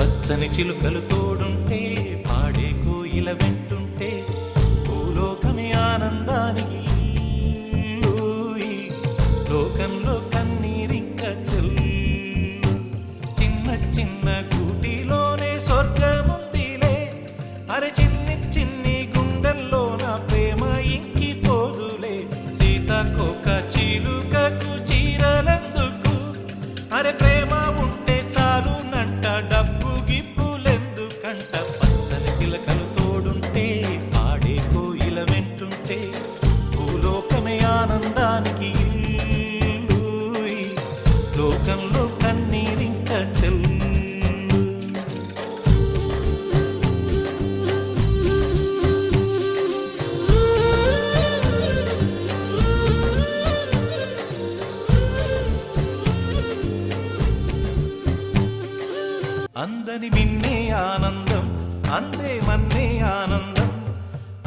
పచ్చని చిలుకలు తోడుంటే పాడే కోయిల వెంటుంటే భూలోకమే ఆనందానికి లోకంలో కన్నీరింక చెల్లు చిన్న చిన్న కూటిలోనే స్వర్గముందిలే అరే చిన్ని చిన్ని గుండెల్లో నా ప్రేమ ఇంకిపోదులే సీతాకోక చిలుకకు చీరలందుకు అరే ప్రేమ ఉంటే చాలు నంట డబ్బు గిప్పులెందుకంట పచ్చని చిలకలు తోడుంటే పాడే కోయిల వెంటుంటే భూలోకమే ఆనందానికి లోకంలో కన్నీరింక చెల్లు అందని మిన్నే ఆనందం అందే మన్నే ఆనందం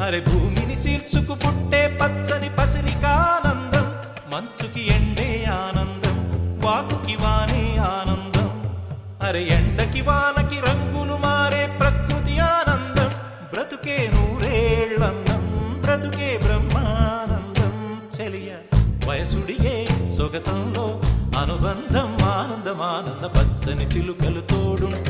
అరే భూమిని చీల్చుకు పుట్టే పచ్చని పసిరికానందం మంచుకి ఎండే ఆనందం వాకుకి వానే ఆనందం అరే ఎండకి వానకి రంగులు మారే ప్రకృతి ఆనందం బ్రతుకే నూరేళ్ళందం బ్రతుకే బ్రహ్మానందం చెలియ వయసుడియే సొగతంలో అనుబంధం ఆనందం ఆనంద పచ్చని చిలుకలు తోడుంటే